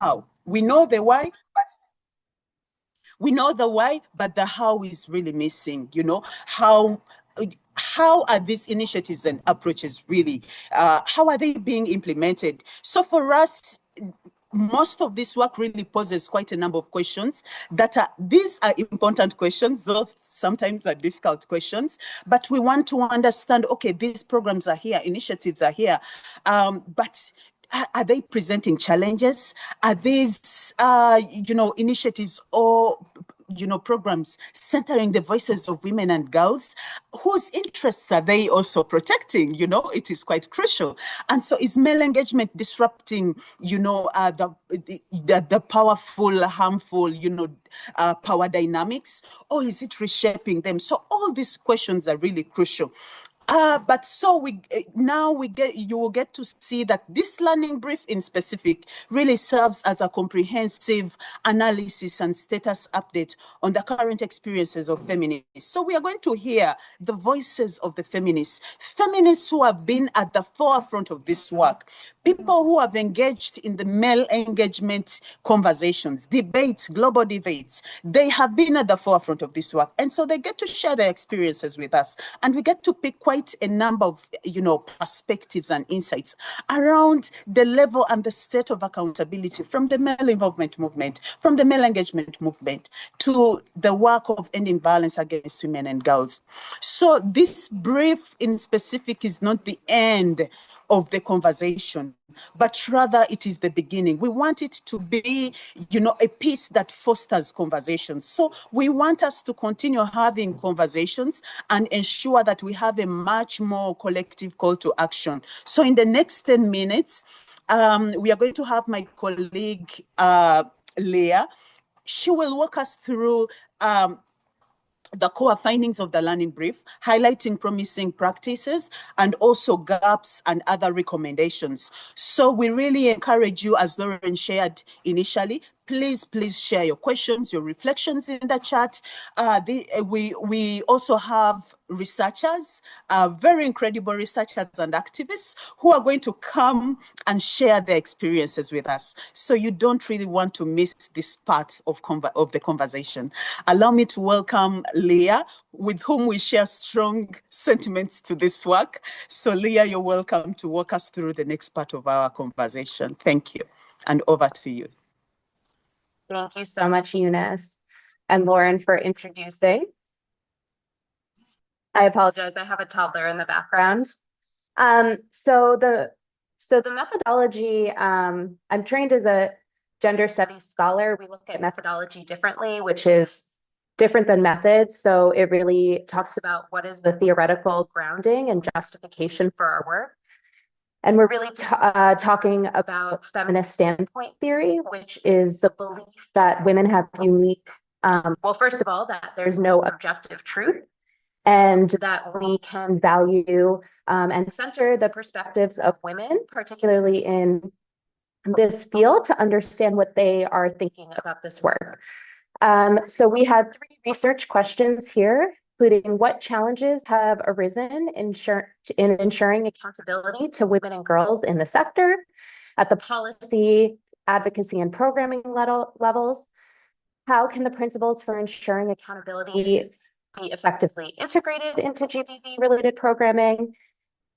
how. We know the why, but we know the why, but the how is really missing. How are these initiatives and approaches really, how are they being implemented? So for us, most of this work really poses quite a number of questions these are important questions, though sometimes are difficult questions, but we want to understand, okay, these programs are here, initiatives are here, but are they presenting challenges? Are these, initiatives or programs centering the voices of women and girls? Whose interests are they also protecting? It is quite crucial. And so is male engagement disrupting, the powerful, harmful, power dynamics, or is it reshaping them? So all these questions are really crucial. But so you will get to see that this learning brief in specific really serves as a comprehensive analysis and status update on the current experiences of feminists. So we are going to hear the voices of the feminists who have been at the forefront of this work, people who have engaged in the male engagement conversations, debates, global debates. They have been at the forefront of this work. And so they get to share their experiences with us. And we get to pick quite a number of, perspectives and insights around the level and the state of accountability from the male involvement movement, from the male engagement movement, to the work of ending violence against women and girls. So this brief in specific is not the end of the conversation, but rather it is the beginning. We want it to be, a piece that fosters conversations. So we want us to continue having conversations and ensure that we have a much more collective call to action. So in the next 10 minutes, we are going to have my colleague, Leah. She will walk us through the core findings of the learning brief, highlighting promising practices and also gaps and other recommendations. So we really encourage you, as Lauren shared initially, please share your questions, your reflections in the chat. We also have researchers, very incredible researchers and activists who are going to come and share their experiences with us. So you don't really want to miss this part of the conversation. Allow me to welcome Leah, with whom we share strong sentiments to this work. So Leah, you're welcome to walk us through the next part of our conversation. Thank you. And over to you. Thank you so much, Eunice and Lauren, for introducing. I apologize, I have a toddler in the background. So the methodology, I'm trained as a gender studies scholar. We look at methodology differently, which is different than methods. So it really talks about what is the theoretical grounding and justification for our work. And we're really talking about feminist standpoint theory, which is the belief that women have unique, well, first of all, that there's no objective truth, and that we can value and center the perspectives of women, particularly in this field, to understand what they are thinking about this work. So we had 3 research questions here, including what challenges have arisen in ensuring accountability to women and girls in the sector at the policy, advocacy, and programming levels. How can the principles for ensuring accountability be effectively integrated into GBV-related programming?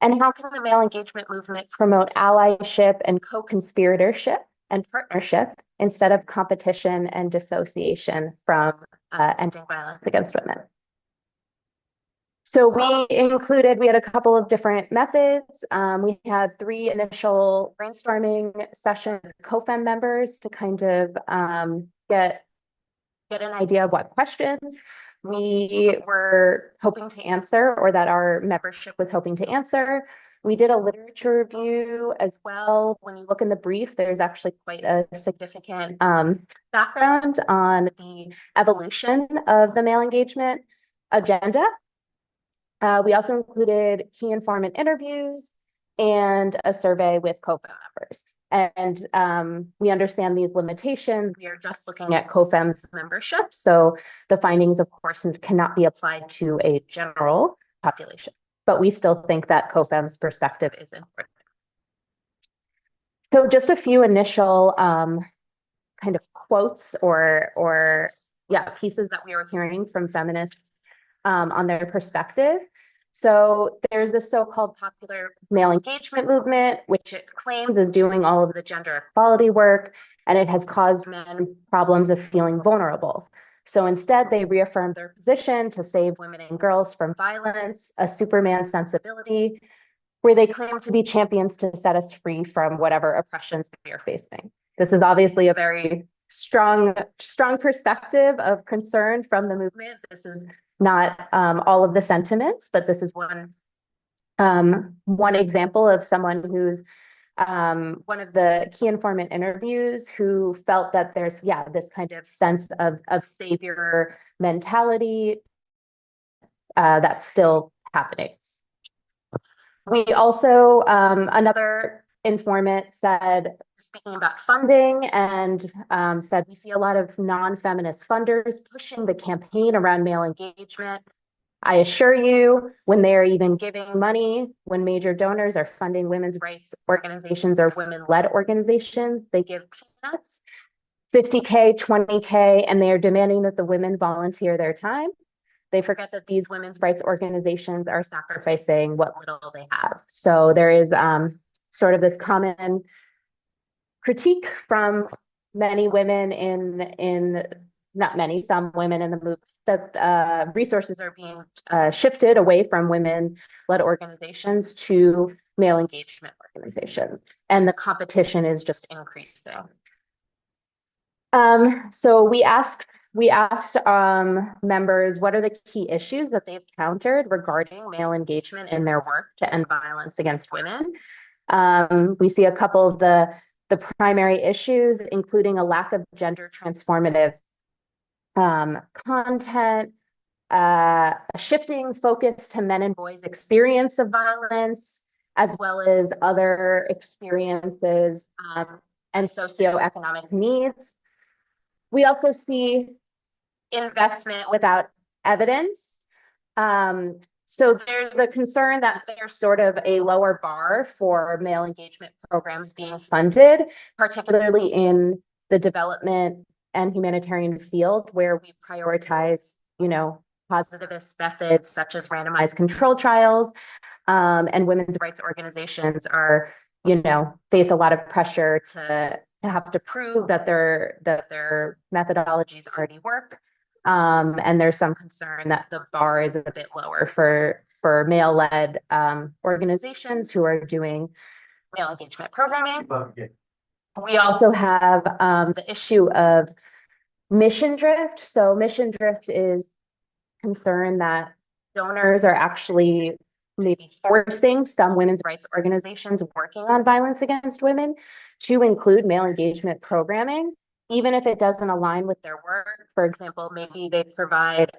And how can the male engagement movement promote allyship and co-conspiratorship and partnership instead of competition and dissociation from ending violence against women? So we had a couple of different methods. We had 3 initial brainstorming sessions with COFEM members to kind of get an idea of what questions we were hoping to answer, or that our membership was hoping to answer. We did a literature review as well. When you look in the brief, there's actually quite a significant background on the evolution of the male engagement agenda. We also included key informant interviews and a survey with COFEM members. And we understand these limitations. We are just looking at COFEM's membership, so the findings, of course, cannot be applied to a general population, but we still think that COFEM's perspective is important. So just a few initial kind of quotes or yeah, pieces that we were hearing from feminists on their perspective. So there's this so-called popular male engagement movement, which it claims is doing all of the gender equality work, and it has caused men problems of feeling vulnerable. So instead, they reaffirmed their position to save women and girls from violence, a Superman sensibility, where they claim to be champions to set us free from whatever oppressions we are facing. This is obviously a very strong perspective of concern from the movement. This is not all of the sentiments, but this is one example of someone who's one of the key informant interviews who felt that there's, this kind of sense of savior mentality that's still happening. We also, another informant said, speaking about funding, and said, we see a lot of non-feminist funders pushing the campaign around male engagement. I assure you, when they are even giving money, when major donors are funding women's rights organizations or women-led organizations, they give peanuts, 50K, 20K, and they are demanding that the women volunteer their time. They forget that these women's rights organizations are sacrificing what little they have. So there is sort of this common critique from many women not many, some women in the movement, that resources are being shifted away from women-led organizations to male engagement organizations, and the competition is just increasing. So we asked members what are the key issues that they've countered regarding male engagement in their work to end violence against women. We see a couple of the primary issues, including a lack of gender transformative content, a shifting focus to men and boys' experience of violence, as well as other experiences and socioeconomic needs. We also see investment without evidence. So there's a concern that there's sort of a lower bar for male engagement programs being funded, particularly in the development and humanitarian field, where we prioritize, positivist methods such as randomized control trials, and women's rights organizations are, face a lot of pressure to have to prove that their methodologies already work. And there's some concern that the bar is a bit lower for male-led organizations who are doing male engagement programming. We also have the issue of mission drift. So mission drift is concern that donors are actually maybe forcing some women's rights organizations working on violence against women to include male engagement programming, even if it doesn't align with their work. For example, maybe they provide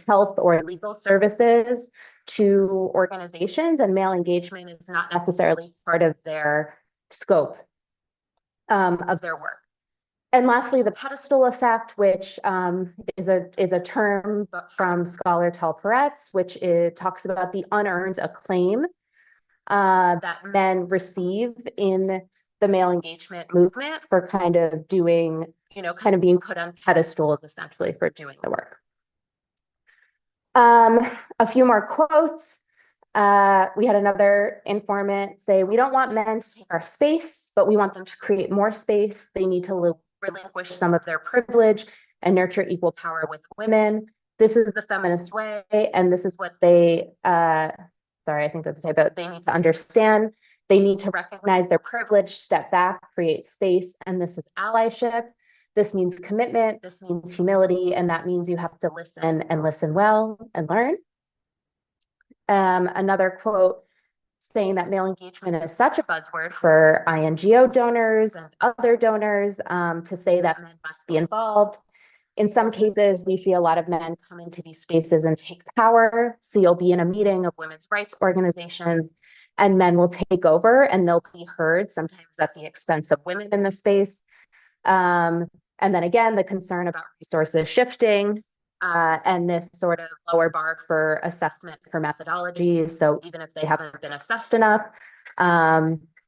health or legal services to organizations, and male engagement is not necessarily part of their scope of their work. And lastly, the pedestal effect, which is a term from scholar Tal Peretz, which talks about the unearned acclaim that men receive in the male engagement movement for kind of doing, kind of being put on pedestals essentially for doing the work. A few more quotes. We had another informant say, we don't want men to take our space, but we want them to create more space. They need to relinquish some of their privilege and nurture equal power with women. This is the feminist way, and this is what they, sorry, I think that's a typo. They need to understand. They need to recognize their privilege, step back, create space, and this is allyship. This means commitment, this means humility, and that means you have to listen and listen well and learn. Another quote saying that male engagement is such a buzzword for INGO donors and other donors to say that men must be involved. In some cases, we see a lot of men come into these spaces and take power. So you'll be in a meeting of women's rights organizations and men will take over and they'll be heard, sometimes at the expense of women in the space. And then again, the concern about resources shifting and this sort of lower bar for assessment for methodologies. So even if they haven't been assessed enough,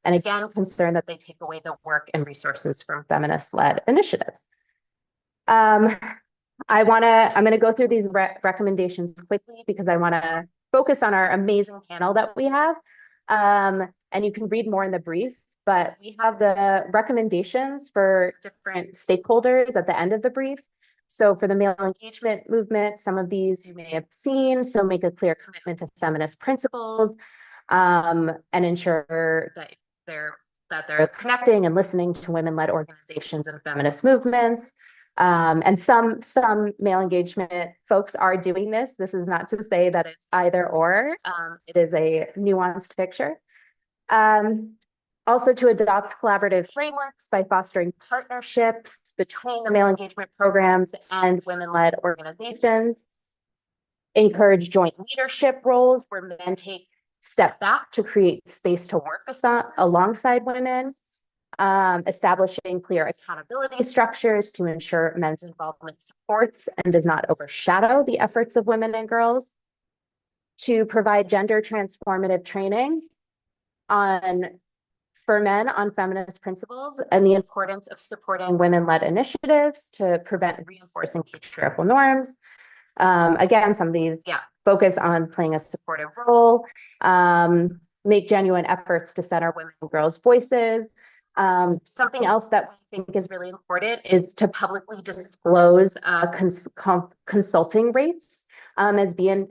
and again, concerned that they take away the work and resources from feminist-led initiatives. I'm going to go through these recommendations quickly because I want to focus on our amazing panel that we have. And you can read more in the brief, but we have the recommendations for different stakeholders at the end of the brief. So for the male engagement movement, some of these you may have seen. So make a clear commitment to feminist principles, and ensure that they're connecting and listening to women-led organizations and feminist movements. And some male engagement folks are doing this. This is not to say that it's either or. It is a nuanced picture. Also to adopt collaborative frameworks by fostering partnerships between the male engagement programs and women-led organizations. Encourage joint leadership roles where men take step back to create space to work alongside women. Establishing clear accountability structures to ensure men's involvement supports and does not overshadow the efforts of women and girls. To provide gender transformative training for men on feminist principles and the importance of supporting women-led initiatives to prevent reinforcing patriarchal norms. Again, some of these, focus on playing a supportive role, make genuine efforts to center women and girls' voices. Something else that we think is really important is to publicly disclose consulting rates as being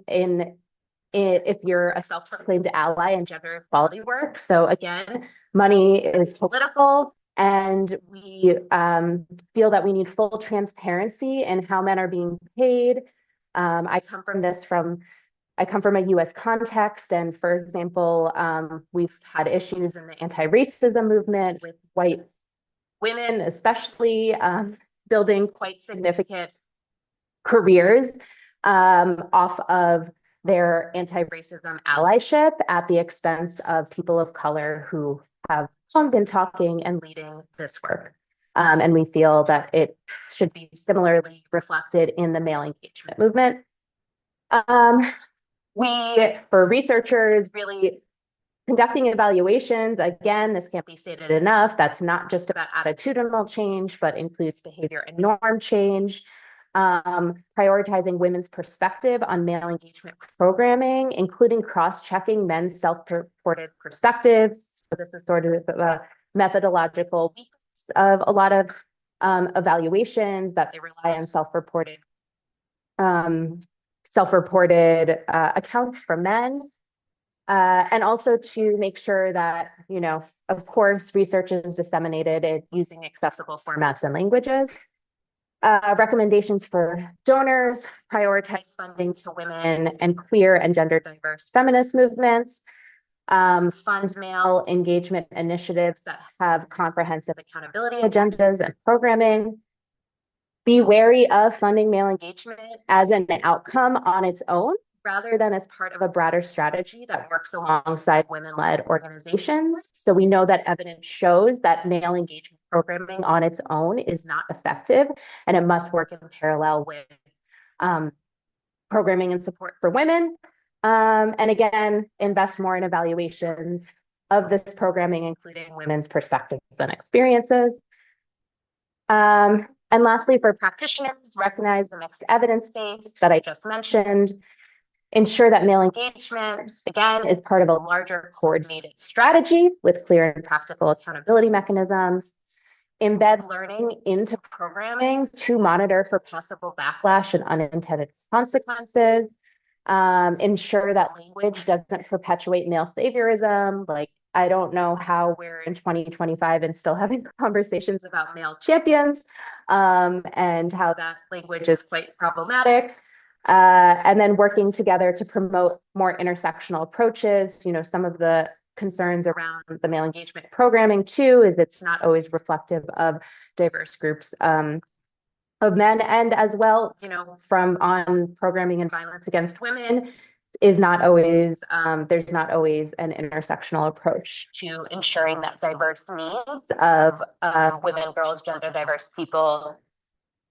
if you're a self-proclaimed ally in gender equality work. So again, money is political, and we feel that we need full transparency in how men are being paid. I come from a US context, and for example, we've had issues in the anti-racism movement with white women, especially building quite significant careers off of their anti-racism allyship at the expense of people of color who have long been talking and leading this work. And we feel that it should be similarly reflected in the male engagement movement. For researchers, really conducting evaluations, again, this can't be stated enough, that's not just about attitudinal change, but includes behavior and norm change. Prioritizing women's perspective on male engagement programming, including cross-checking men's self-reported perspectives. So this is sort of a methodological weakness of a lot of evaluations, that they rely on self-reported accounts from men. And also to make sure that, of course, research is disseminated using accessible formats and languages. Recommendations for donors, prioritize funding to women and queer and gender diverse feminist movements, fund male engagement initiatives that have comprehensive accountability agendas and programming. Be wary of funding male engagement as an outcome on its own, rather than as part of a broader strategy that works alongside women-led organizations. So we know that evidence shows that male engagement programming on its own is not effective, and it must work in parallel with programming and support for women. And again, invest more in evaluations of this programming, including women's perspectives and experiences. And lastly, for practitioners, recognize the mixed evidence base that I just mentioned. Ensure that male engagement, again, is part of a larger coordinated strategy with clear and practical accountability mechanisms. Embed learning into programming to monitor for possible backlash and unintended consequences. Ensure that language doesn't perpetuate male saviorism. Like, I don't know how we're in 2025 and still having conversations about male champions, and how that language is quite problematic. And then working together to promote more intersectional approaches. Some of the concerns around the male engagement programming too is it's not always reflective of diverse groups of men, and as well, from on programming and violence against women is not always, there's not always an intersectional approach to ensuring that diverse needs of women, girls, gender diverse people,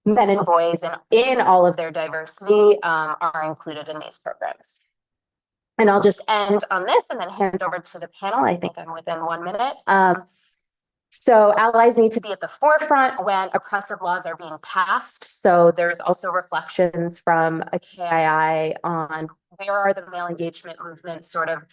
men and boys, and in all of their diversity are included in these programs. And I'll just end on this and then hand over to the panel. I think I'm within 1 minute. So allies need to be at the forefront when oppressive laws are being passed. So there's also reflections from a KII on where are the male engagement movements sort of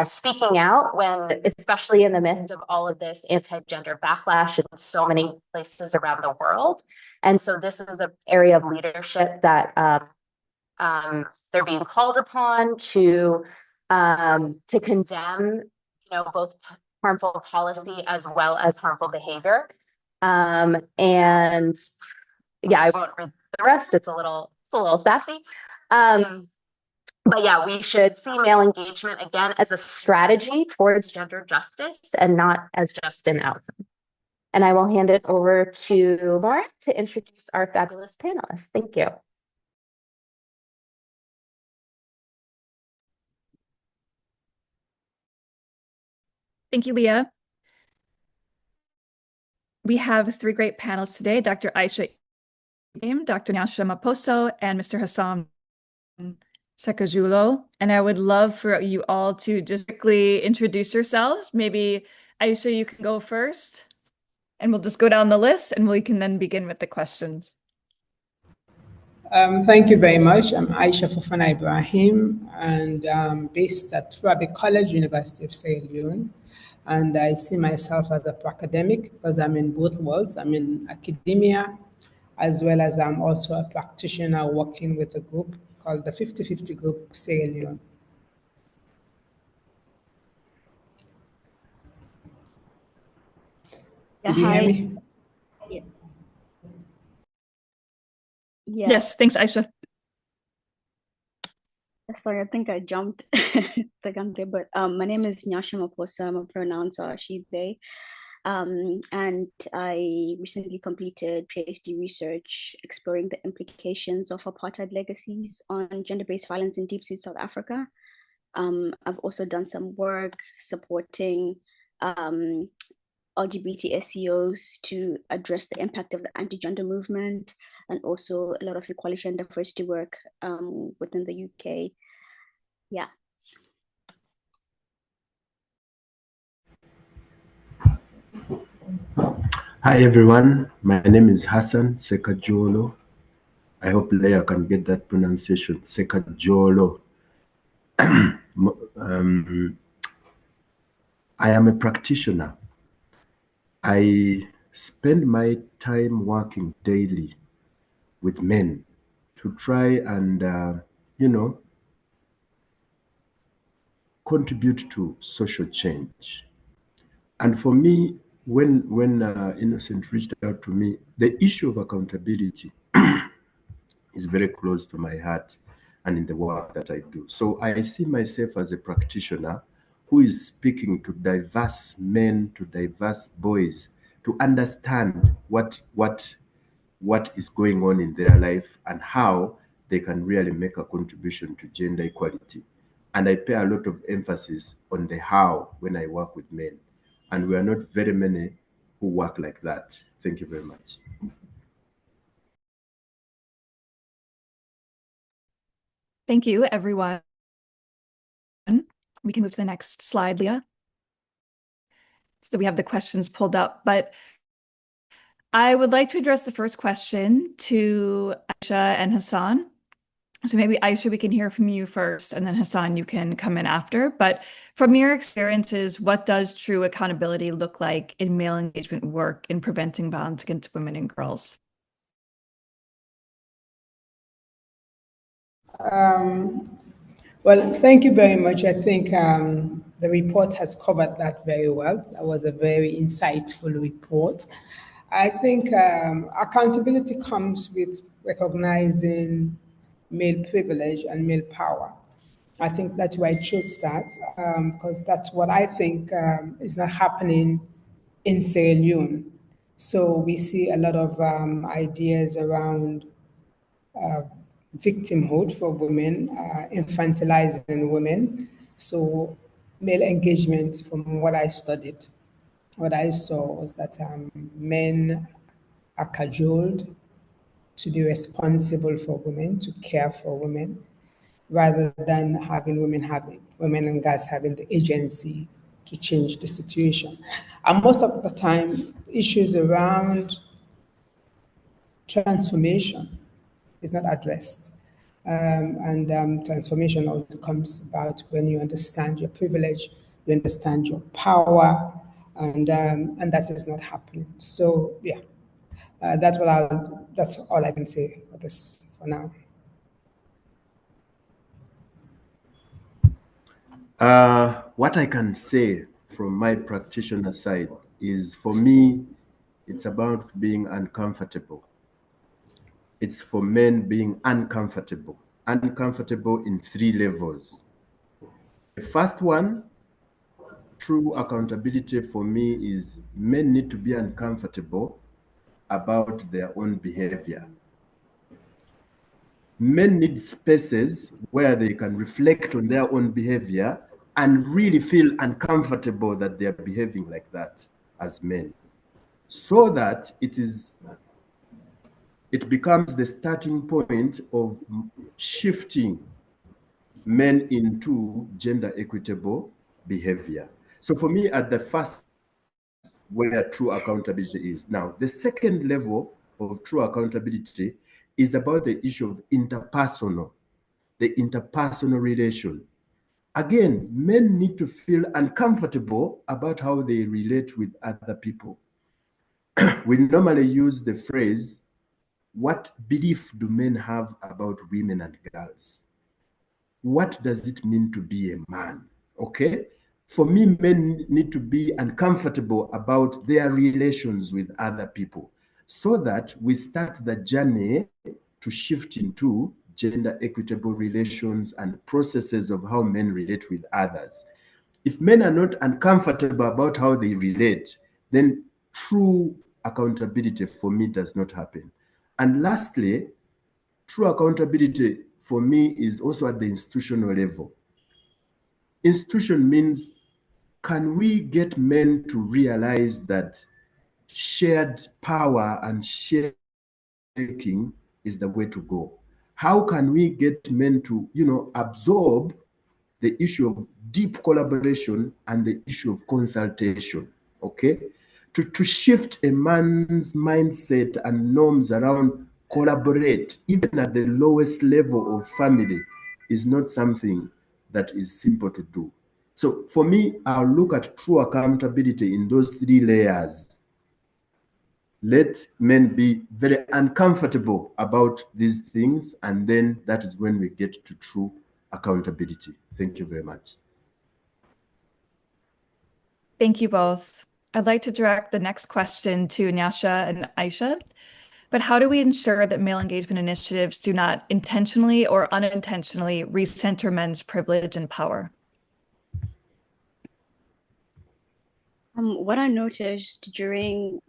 speaking out when, especially in the midst of all of this anti-gender backlash in so many places around the world. And so this is an area of leadership that they're being called upon to condemn, both harmful policy as well as harmful behavior. And yeah, I won't read the rest. It's a little sassy. But yeah, we should see male engagement again as a strategy towards gender justice and not as just an outcome. And I will hand it over to Lauren to introduce our fabulous panelists. Thank you. Thank you, Leah. We have 3 great panelists today, Dr. Aisha Im, Dr. Nyasha Maposo, and Mr. Hassan Sekajulo. And I would love for you all to just quickly introduce yourselves. Maybe Aisha, you can go first, and we'll just go down the list and we can then begin with the questions. Thank you very much. I'm Aisha Fofana Ibrahim, and I'm based at Rabi College, University of Sierra Leone. And I see myself as a academic because I'm in both worlds. I'm in academia, as well as I'm also a practitioner working with a group called the 50-50 Group Sierra Leone. Did you hear me? Yeah. Yes, thanks, Aisha. Sorry, I think I jumped the gun there, but my name is Nyasha Maposa. I'm a pronouncer, she, they. And I recently completed PhD research exploring the implications of apartheid legacies on gender-based violence in Deep South Africa. I've also done some work supporting LGBT SEOs to address the impact of the anti-gender movement, and also a lot of equality and diversity work within the UK. Yeah. Hi everyone, my name is Hassan Sekajulo. I hope Leah can get that pronunciation, Sekajulo. I am a practitioner. I spend my time working daily with men to try and, contribute to social change. And for me, when Innocent reached out to me, the issue of accountability is very close to my heart and in the work that I do. So I see myself as a practitioner who is speaking to diverse men, to diverse boys, to understand what is going on in their life and how they can really make a contribution to gender equality. And I pay a lot of emphasis on the how when I work with men. And we are not very many who work like that. Thank you very much. Thank you, everyone. We can move to the next slide, Leah. So we have the questions pulled up, but I would like to address the first question to Aisha and Hassan. So maybe Aisha, we can hear from you first, and then Hassan, you can come in after. But from your experiences, what does true accountability look like in male engagement work in preventing violence against women and girls? Well, thank you very much. I think the report has covered that very well. That was a very insightful report. I think accountability comes with recognizing male privilege and male power. I think that's why it should start, because that's what I think is not happening in Sierra Leone. So we see a lot of ideas around victimhood for women, infantilizing women. So male engagement, from what I studied, what I saw was that men are cajoled to be responsible for women, to care for women. rather than having women and girls having the agency to change the situation. And most of the time, issues around transformation is not addressed. Transformation also comes about when you understand your privilege, you understand your power, and that is not happening. So yeah, that's all I can say for this for now. What I can say from my practitioner side is, for me, it's about being uncomfortable. It's for men being uncomfortable in 3 levels. The first one, true accountability for me, is men need to be uncomfortable about their own behavior. Men need spaces where they can reflect on their own behavior and really feel uncomfortable that they are behaving like that as men, so that it becomes the starting point of shifting men into gender equitable behavior. So for me, at the first, where true accountability is. Now, the second level of true accountability is about the issue of the interpersonal relation. Again, men need to feel uncomfortable about how they relate with other people. We normally use the phrase, what belief do men have about women and girls? What does it mean to be a man? Okay? For me, men need to be uncomfortable about their relations with other people, so that we start the journey to shift into gender equitable relations and processes of how men relate with others. If men are not uncomfortable about how they relate, then true accountability for me does not happen. And lastly, true accountability for me is also at the institutional level. Institution means, can we get men to realize that shared power and shared thinking is the way to go? How can we get men to, absorb the issue of deep collaboration and the issue of consultation? Okay? To shift a man's mindset and norms around collaborate, even at the lowest level of family, is not something that is simple to do. So for me, I'll look at true accountability in those 3 layers. Let men be very uncomfortable about these things, and then that is when we get to true accountability. Thank you very much. Thank you both. I'd like to direct the next question to Nyasha and Aisha. But how do we ensure that male engagement initiatives do not intentionally or unintentionally recenter men's privilege and power? What I noticed during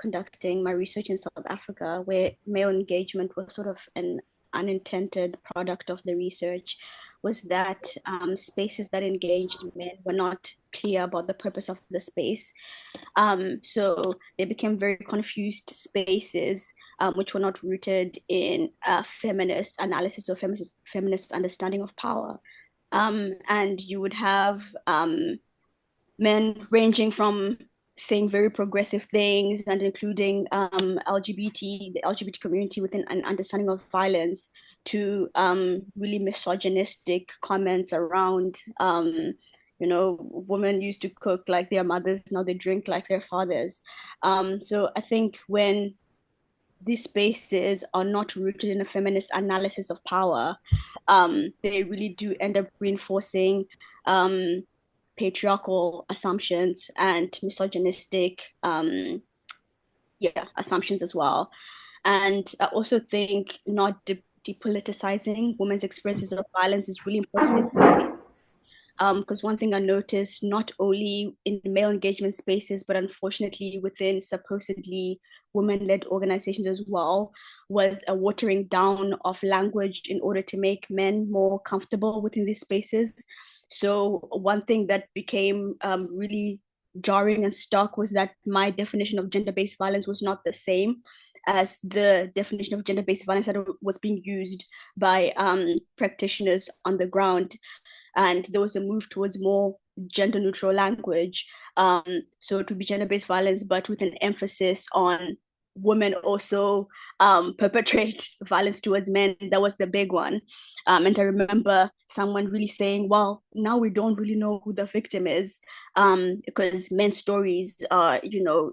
conducting my research in South Africa, where male engagement was sort of an unintended product of the research, was that spaces that engaged men were not clear about the purpose of the space. So they became very confused spaces, which were not rooted in a feminist analysis or feminist understanding of power. And you would have men ranging from saying very progressive things and including the LGBT community within an understanding of violence, to really misogynistic comments around, women used to cook like their mothers, now they drink like their fathers. So I think when these spaces are not rooted in a feminist analysis of power, they really do end up reinforcing patriarchal assumptions and misogynistic assumptions as well. And I also think not depoliticizing women's experiences of violence is really important. Because one thing I noticed, not only in male engagement spaces, but unfortunately within supposedly women-led organizations as well, was a watering down of language in order to make men more comfortable within these spaces. So one thing that became really jarring and stark was that my definition of gender-based violence was not the same as the definition of gender-based violence that was being used by practitioners on the ground. And there was a move towards more gender-neutral language. So it would be gender-based violence, but with an emphasis on women also perpetrate violence towards men. That was the big one. And I remember someone really saying, well, now we don't really know who the victim is, because men's stories are,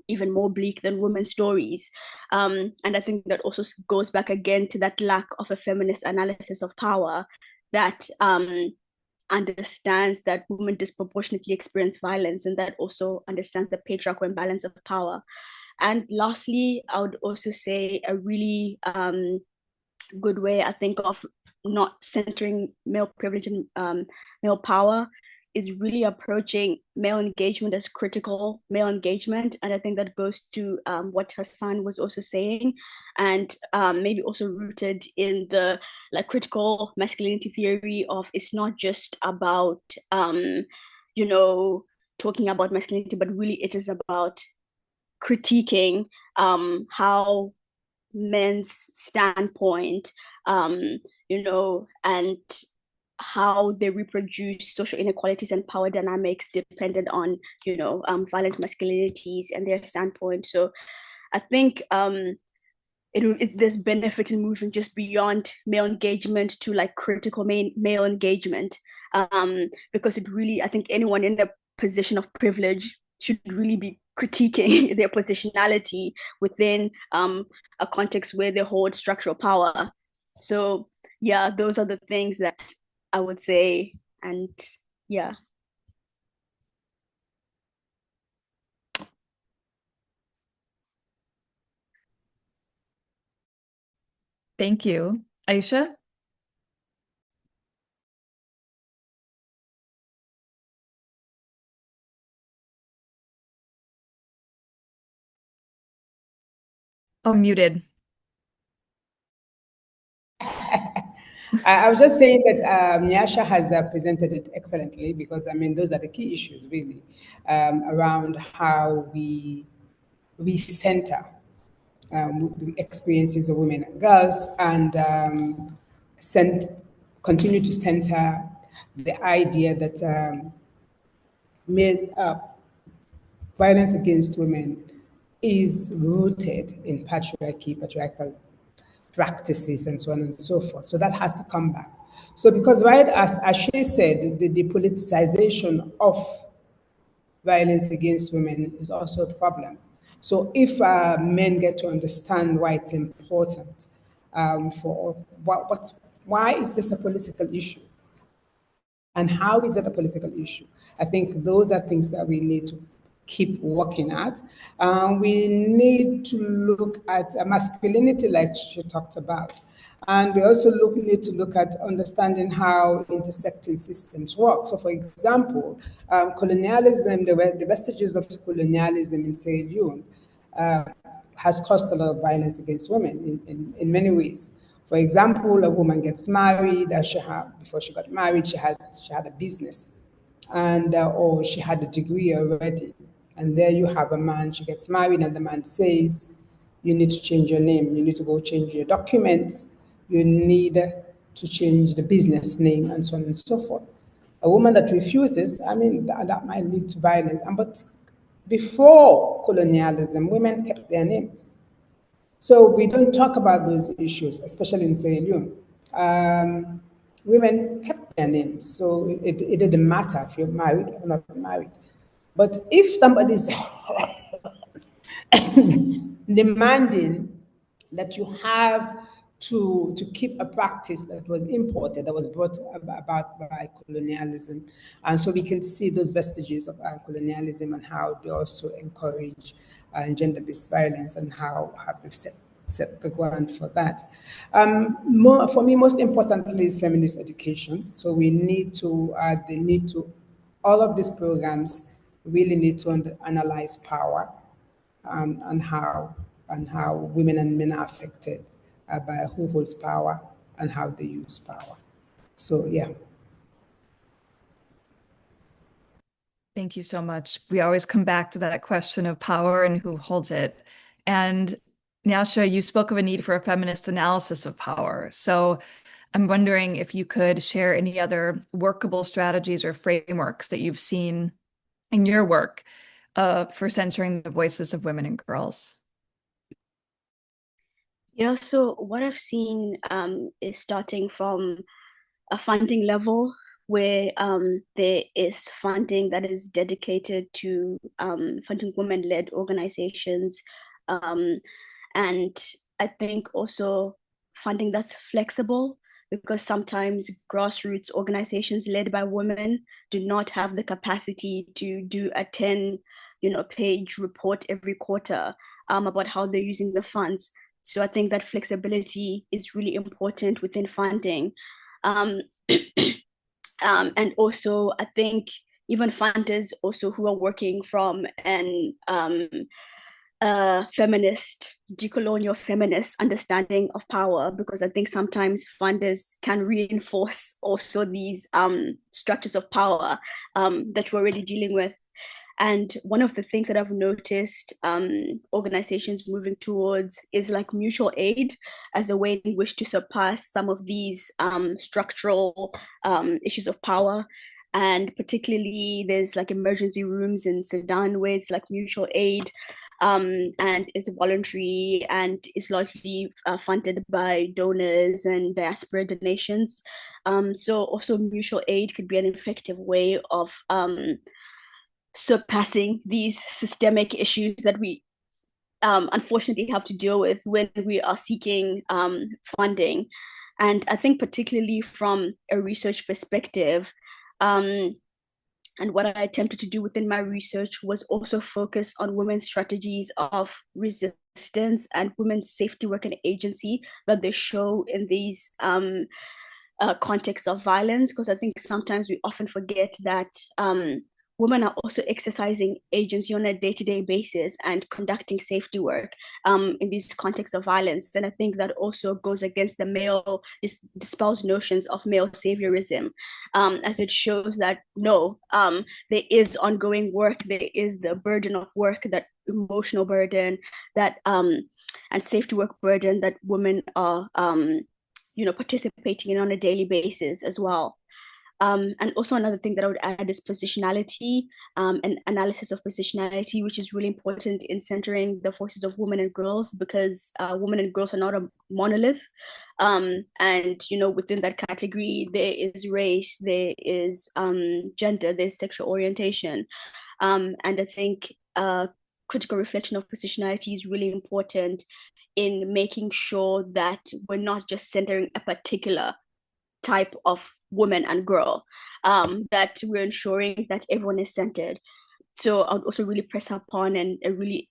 even more bleak than women's stories. And I think that also goes back again to that lack of a feminist analysis of power that understands that women disproportionately experience violence, and that also understands the patriarchal imbalance of power. And lastly, I would also say a really good way, I think, of not centering male privilege and male power is really approaching male engagement as critical male engagement. And I think that goes to what Hassan was also saying, and maybe also rooted in the critical masculinity theory of it's not just about talking about masculinity, but really it is about critiquing how men's standpoint, and how they reproduce social inequalities and power dynamics dependent on, violent masculinities and their standpoint. So I think there's benefit in moving just beyond male engagement to critical male engagement, because it really, I think anyone in a position of privilege should really be critiquing their positionality within a context where they hold structural power. So yeah, those are the things that I would say. And yeah. Thank you. Aisha? Oh, muted. I was just saying that Nyasha has presented it excellently, because those are the key issues really, around how we center the experiences of women and girls, and continue to center the idea that male violence against women is rooted in patriarchal practices, and so on and so forth. So that has to come back. So because, right, as she said, the politicization of violence against women is also a problem. So if men get to understand why it's important, for why is this a political issue? And how is it a political issue? I think those are things that we need to keep working at. We need to look at masculinity, like she talked about. And we also need to look at understanding how intersecting systems work. So, for example, colonialism, the vestiges of colonialism in Sierra Leone has caused a lot of violence against women in many ways. For example, a woman gets married, before she got married, she had a business, and or she had a degree already. And there you have a man, she gets married, and the man says, you need to change your name, you need to go change your documents, you need to change the business name, and so on and so forth. A woman that refuses, that might lead to violence. But before colonialism, women kept their names. So we don't talk about those issues, especially in Sierra Leone. Women kept their names, so it didn't matter if you're married or not married. But if somebody's demanding that you have to keep a practice that was imported, that was brought about by colonialism, and so we can see those vestiges of colonialism and how they also encourage gender-based violence, and how they've set the ground for that. For me, most importantly, is feminist education. So we need to, all of these programs really need to analyze power, and how women and men are affected by who holds power and how they use power. So yeah. Thank you so much. We always come back to that question of power and who holds it. And Nyasha, you spoke of a need for a feminist analysis of power. So I'm wondering if you could share any other workable strategies or frameworks that you've seen in your work for censoring the voices of women and girls. Yeah, so what I've seen is starting from a funding level where there is funding that is dedicated to funding women-led organizations. And I think also funding that's flexible, because sometimes grassroots organizations led by women do not have the capacity to do a 10 page report every quarter about how they're using the funds. So I think that flexibility is really important within funding. And also, I think even funders also who are working from an feminist, decolonial feminist understanding of power, because I think sometimes funders can reinforce also these structures of power that we're already dealing with. And one of the things that I've noticed organizations moving towards is like mutual aid as a way in which to surpass some of these structural issues of power. And particularly, there's like emergency rooms in Sudan where it's like mutual aid, and it's voluntary and is largely funded by donors and diaspora donations. So also mutual aid could be an effective way of surpassing these systemic issues that we unfortunately have to deal with when we are seeking funding. And I think particularly from a research perspective, and what I attempted to do within my research was also focus on women's strategies of resistance and women's safety work and agency that they show in these contexts of violence, because I think sometimes we often forget that women are also exercising agency on a day-to-day basis and conducting safety work in these contexts of violence. Then I think that also goes against the male dispels notions of male saviorism, as it shows that no, there is ongoing work, there is the burden of work, that emotional burden, that and safety work burden that women are participating in on a daily basis as well. And also another thing that I would add is positionality, and analysis of positionality, which is really important in centering the voices of women and girls, because women and girls are not a monolith. And within that category, there is race, there is gender, there's sexual orientation. And I think critical reflection of positionality is really important in making sure that we're not just centering a particular type of woman and girl, that we're ensuring that everyone is centered. So I would also really press upon a really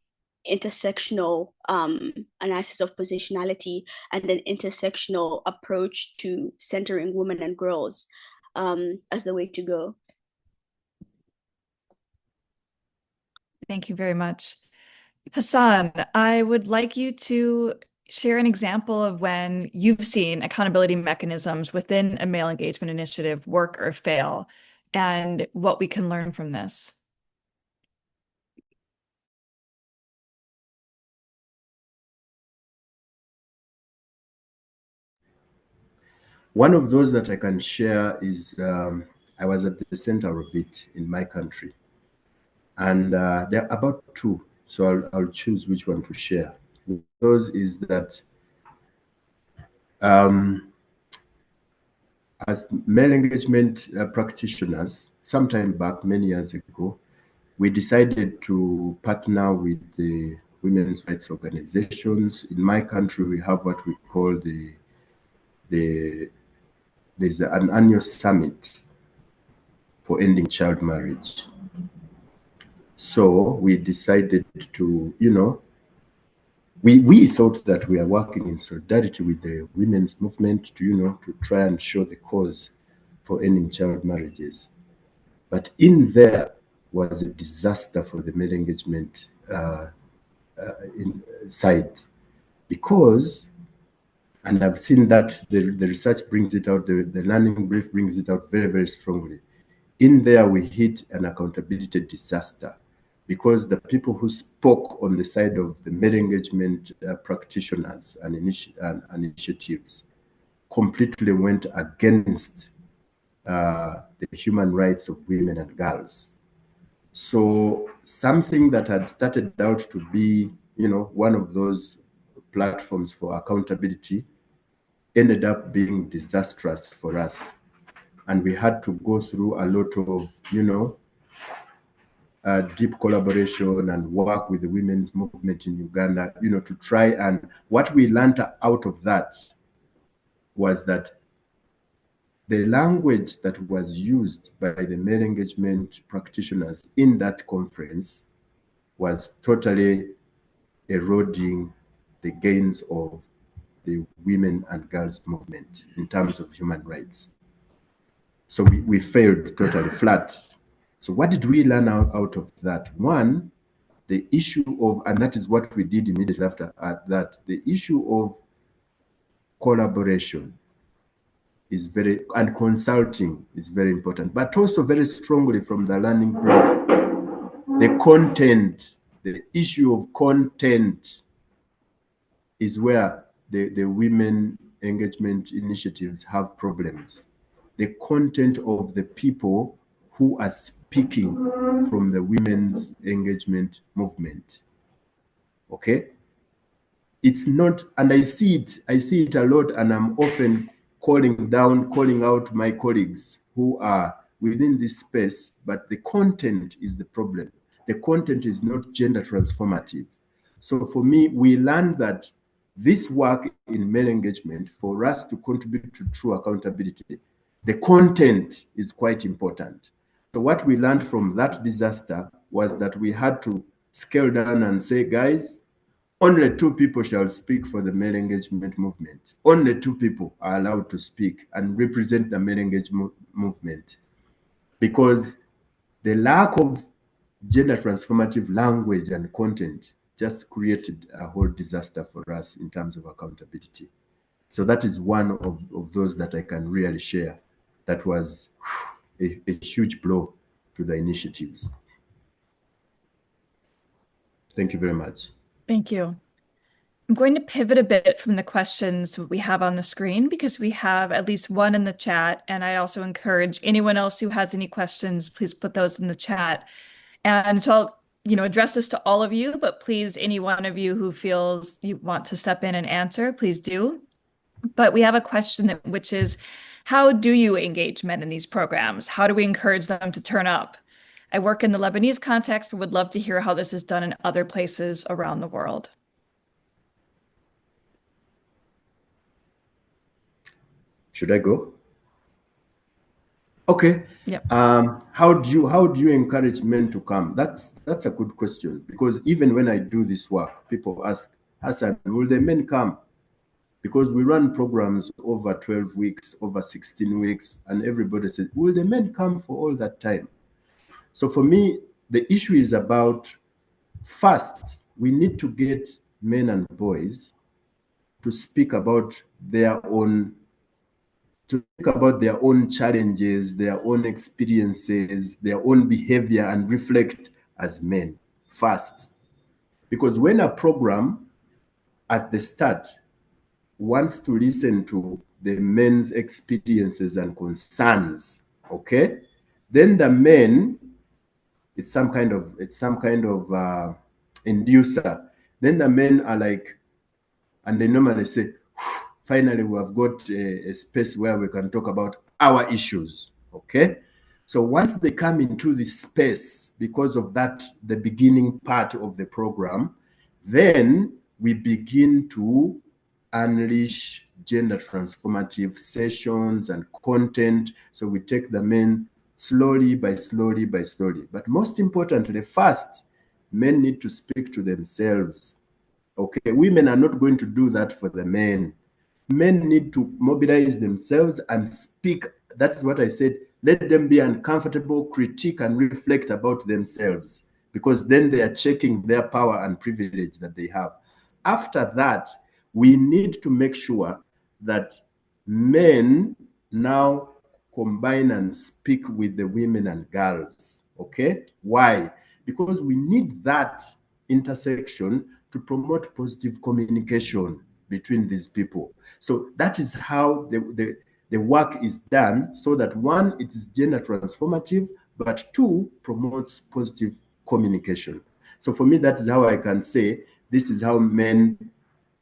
intersectional analysis of positionality and an intersectional approach to centering women and girls as the way to go. Thank you very much. Hassan, I would like you to share an example of when you've seen accountability mechanisms within a male engagement initiative work or fail, and what we can learn from this. One of those that I can share is I was at the center of it in my country. And there are about two, so I'll choose which one to share. Those is that as male engagement practitioners, sometime back, many years ago, we decided to partner with the women's rights organizations. In my country, we have what we call there's an annual summit for ending child marriage. So we decided to, we thought that we are working in solidarity with the women's movement to, to try and show the cause for ending child marriages. But in there was a disaster for the male engagement side, because, and I've seen that the research brings it out, the learning brief brings it out very, very strongly. In there, we hit an accountability disaster, because the people who spoke on the side of the male engagement practitioners and initiatives completely went against the human rights of women and girls. So something that had started out to be, one of those platforms for accountability ended up being disastrous for us. And we had to go through a lot of, deep collaboration and work with the women's movement in Uganda, to try. And what we learned out of that was that the language that was used by the male engagement practitioners in that conference was totally eroding the gains of the women and girls movement in terms of human rights. So we failed totally flat. So what did we learn out of that? One, the issue of, and that is what we did immediately after that, the issue of collaboration is and consulting is very important, but also very strongly from the learning path, the content, the issue of content is where the women engagement initiatives have problems. The content of the people who are speaking from the women's engagement movement. Okay? It's not, and I see it a lot, and I'm often calling out my colleagues who are within this space, but the content is the problem. The content is not gender transformative. So for me, we learned that this work in male engagement, for us to contribute to true accountability, the content is quite important. So what we learned from that disaster was that we had to scale down and say, guys, only 2 people shall speak for the male engagement movement. Only 2 people are allowed to speak and represent the male engagement movement, because the lack of gender transformative language and content just created a whole disaster for us in terms of accountability. So that is one of those that I can really share. That was a huge blow to the initiatives. Thank you very much. Thank you. I'm going to pivot a bit from the questions we have on the screen, because we have at least one in the chat. And I also encourage anyone else who has any questions, please put those in the chat. And so I'll, address this to all of you, but please, any one of you who feels you want to step in and answer, please do. But we have a question which is, how do you engage men in these programs? How do we encourage them to turn up? I work in the Lebanese context, but would love to hear how this is done in other places around the world. Should I go? Okay. Yep. How do you encourage men to come? That's a good question, because even when I do this work, people ask, Hassan, will the men come? Because we run programs over 12 weeks, over 16 weeks, and everybody says, will the men come for all that time? So for me, the issue is about, first, we need to get men and boys to speak about their own challenges, their own experiences, their own behavior, and reflect as men first. Because when a program at the start wants to listen to the men's experiences and concerns, okay, then the men, it's some kind of inducer. Then the men are like, and they normally say, finally, we have got a space where we can talk about our issues, okay? So once they come into this space, because of that, the beginning part of the program, then we begin to unleash gender transformative sessions and content. So we take the men slowly by slowly. But most importantly, first, men need to speak to themselves. Okay, women are not going to do that for the men. Men need to mobilize themselves and speak. That's what I said. Let them be uncomfortable, critique, and reflect about themselves, because then they are checking their power and privilege that they have. After that, we need to make sure that men now combine and speak with the women and girls. Okay? Why? because we need that intersection to promote positive communication between these people. So that is how the work is done, so that one, it is gender transformative, but two, promotes positive communication. So for me, that is how I can say this is how men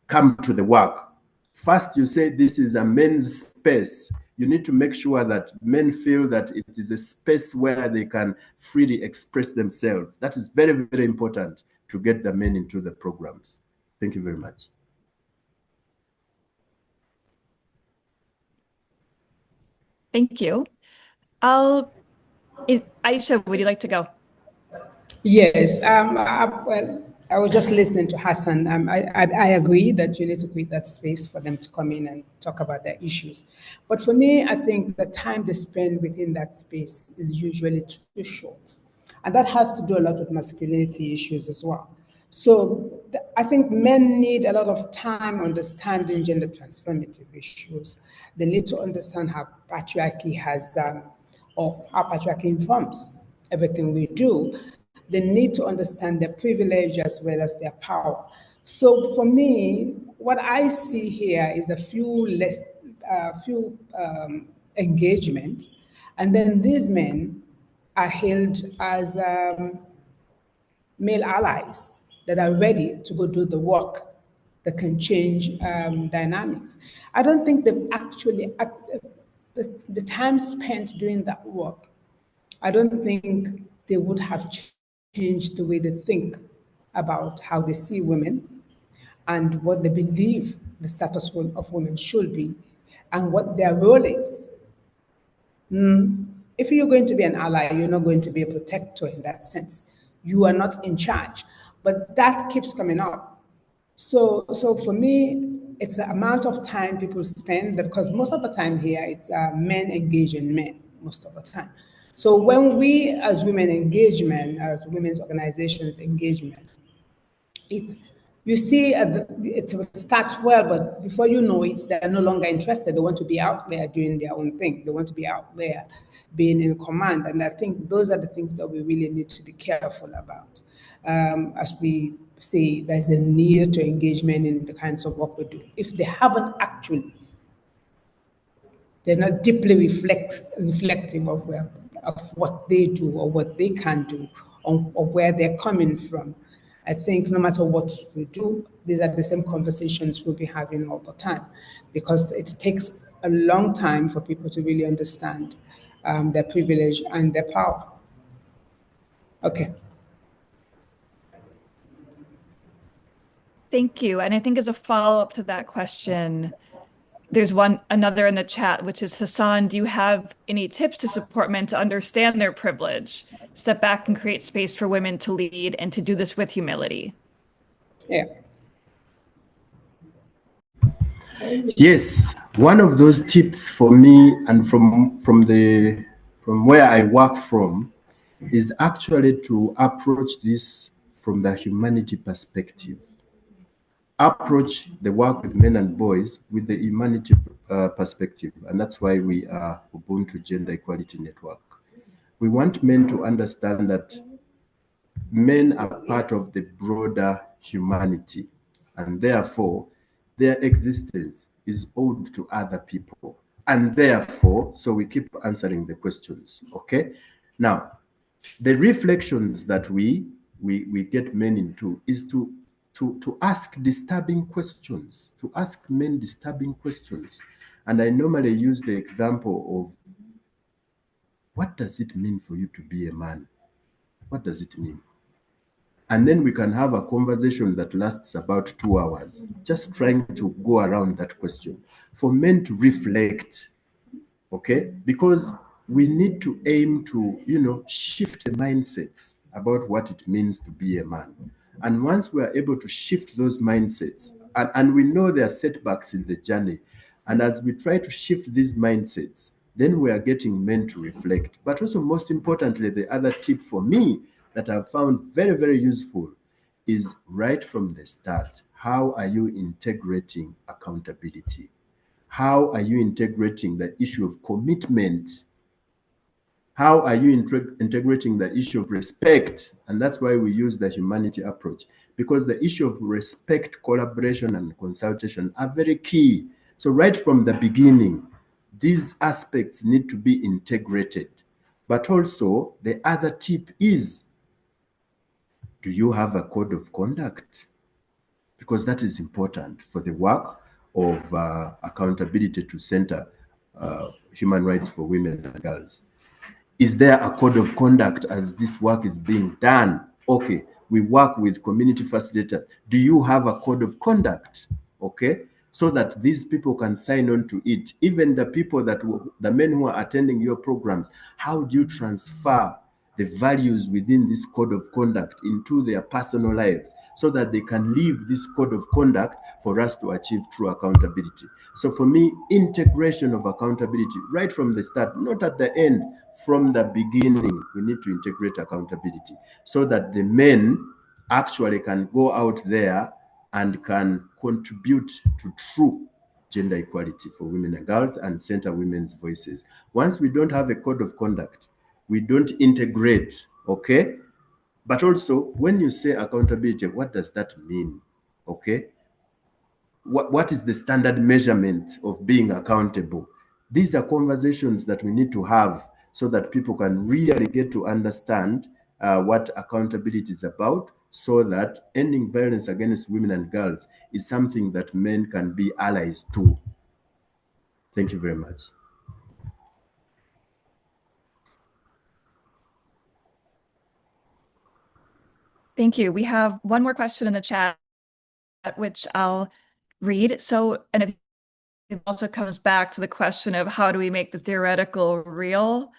come to the work. First, you say this is a men's space. You need to make sure that men feel that it is a space where they can freely express themselves. That is very, very important to get the men into the programs. Thank you very much. Thank you. Aisha, would you like to go? Yes, well, I was just listening to Hassan. I agree that you need to create that space for them to come in and talk about their issues. But for me, I think the time they spend within that space is usually too short. And that has to do a lot with masculinity issues as well. So I think men need a lot of time understanding gender transformative issues. They need to understand how patriarchy has, or how patriarchy informs everything we do. They need to understand their privilege as well as their power. So for me, what I see here is a few engagement, and then these men are hailed as male allies that are ready to go do the work that can change dynamics. I don't think they've actually, the time spent doing that work, I don't think they would have changed the way they think about how they see women and what they believe the status of women should be and what their role is. If you're going to be an ally, you're not going to be a protector in that sense. You are not in charge. But that keeps coming up. So for me, it's the amount of time people spend, because most of the time here, it's men engaging men most of the time. So when we as women engage men, as women's organizations engage men, it's, you see, it will start well, but before you know it, they're no longer interested. They want to be out there doing their own thing. They want to be out there being in command. And I think those are the things that we really need to be careful about. As we say, there's a need to engagement in the kinds of work we do. If they haven't actually, they're not deeply reflective of what they do or what they can do or where they're coming from. I think no matter what we do, these are the same conversations we'll be having all the time, because it takes a long time for people to really understand their privilege and their power. Okay. Thank you. And I think as a follow-up to that question, there's another in the chat, which is, Hassan, do you have any tips to support men to understand their privilege, step back and create space for women to lead, and to do this with humility? Yeah. Yes, one of those tips for me and from where I work from is actually to approach this from the humanity perspective. Approach the work with men and boys with the humanity perspective, and that's why we are Ubuntu Gender Equality Network. We want men to understand that men are part of the broader humanity, and therefore their existence is owed to other people. And therefore, so we keep answering the questions, okay? Now, the reflections that we get men into is to ask disturbing questions, to ask men disturbing questions. And I normally use the example of, what does it mean for you to be a man? What does it mean? And then we can have a conversation that lasts about 2 hours, just trying to go around that question for men to reflect, okay? Because we need to aim to, shift the mindsets about what it means to be a man. And once we are able to shift those mindsets, and we know there are setbacks in the journey, and as we try to shift these mindsets, then we are getting men to reflect. But also, most importantly, the other tip for me that I've found very, very useful is right from the start. How are you integrating accountability? How are you integrating the issue of commitment How are you integrating the issue of respect? And that's why we use the humanity approach, because the issue of respect, collaboration, and consultation are very key. So right from the beginning, these aspects need to be integrated. But also, the other tip is, do you have a code of conduct? Because that is important for the work of accountability to center human rights for women and girls. Is there a code of conduct as this work is being done? Okay, we work with community facilitators. Do you have a code of conduct? Okay, so that these people can sign on to it. Even the people the men who are attending your programs, how do you transfer the values within this code of conduct into their personal lives so that they can live this code of conduct for us to achieve true accountability? So for me, integration of accountability right from the start, not at the end, from the beginning, we need to integrate accountability so that the men actually can go out there and can contribute to true gender equality for women and girls and center women's voices. Once we don't have a code of conduct, we don't integrate, okay? But also, when you say accountability, what does that mean, okay? What is the standard measurement of being accountable? These are conversations that we need to have so that people can really get to understand what accountability is about, so that ending violence against women and girls is something that men can be allies to. Thank you very much. Thank you. We have one more question in the chat, which I'll read. So, and it also comes back to the question of how do we make the theoretical real?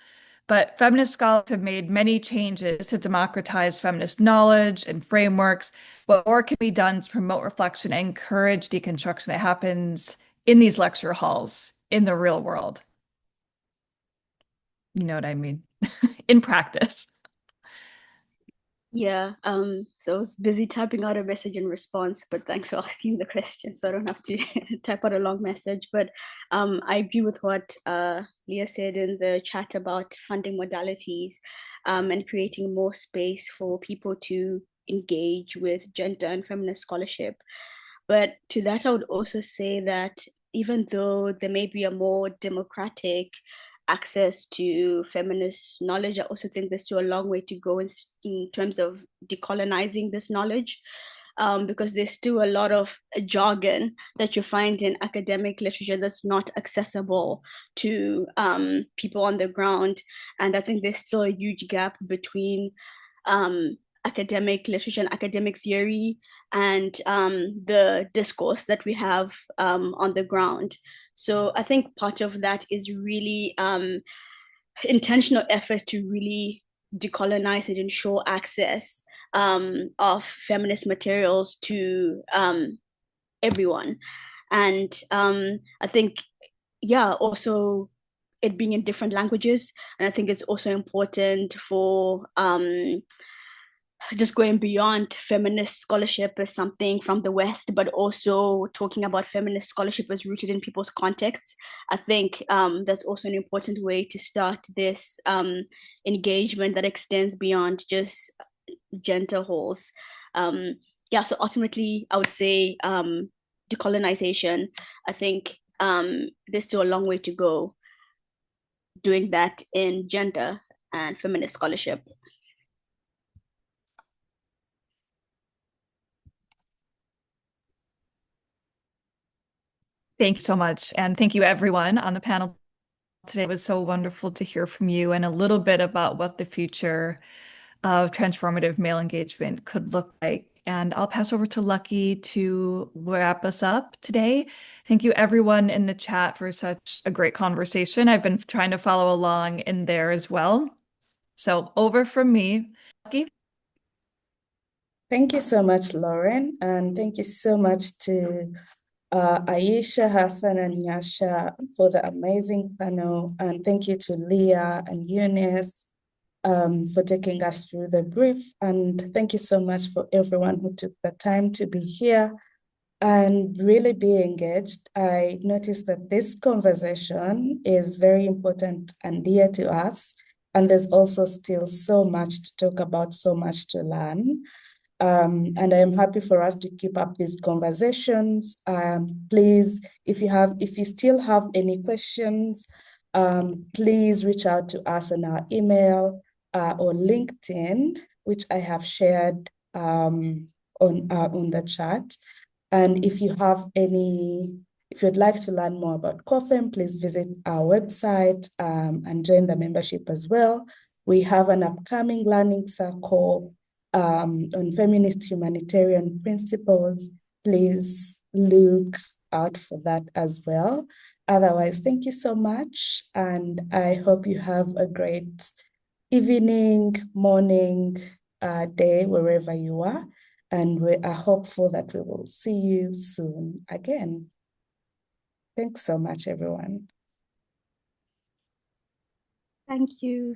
But feminist scholars have made many changes to democratize feminist knowledge and frameworks. What more can be done to promote reflection and encourage deconstruction that happens in these lecture halls, in the real world? You know what I mean? In practice. Yeah, so I was busy typing out a message in response, but thanks for asking the question, so I don't have to type out a long message. But I agree with what Leah said in the chat about funding modalities and creating more space for people to engage with gender and feminist scholarship. But to that, I would also say that even though there may be a more democratic access to feminist knowledge, I also think there's still a long way to go in terms of decolonizing this knowledge, because there's still a lot of jargon that you find in academic literature that's not accessible to people on the ground. And I think there's still a huge gap between academic literature and academic theory and the discourse that we have on the ground. So I think part of that is really intentional effort to really decolonize and ensure access of feminist materials to everyone. And I think, yeah, also it being in different languages. And I think it's also important for just going beyond feminist scholarship as something from the West, but also talking about feminist scholarship as rooted in people's contexts. I think that's also an important way to start this engagement that extends beyond just gender holes. Yeah, so ultimately, I would say decolonization. I think there's still a long way to go doing that in gender and feminist scholarship. Thank you so much. And thank you everyone on the panel today. It was so wonderful to hear from you and a little bit about what the future of transformative male engagement could look like. And I'll pass over to Lucky to wrap us up today. Thank you everyone in the chat for such a great conversation. I've been trying to follow along in there as well. So over from me, Lucky. Thank you so much, Lauren. And thank you so much to Aisha, Hassan, and Nyasha for the amazing panel. And thank you to Leah and Eunice for taking us through the brief. And thank you so much for everyone who took the time to be here and really be engaged. I noticed that this conversation is very important and dear to us. and there's also still so much to talk about, so much to learn. And I am happy for us to keep up these conversations. Please, if you still have any questions, please reach out to us on our email or LinkedIn, which I have shared on the chat. And if you'd like to learn more about COFEM, please visit our website and join the membership as well. We have an upcoming learning circle on feminist humanitarian principles. Please look out for that as well. Otherwise, thank you so much. And I hope you have a great evening, morning, day, wherever you are. And we are hopeful that we will see you soon again. Thanks so much, everyone. Thank you.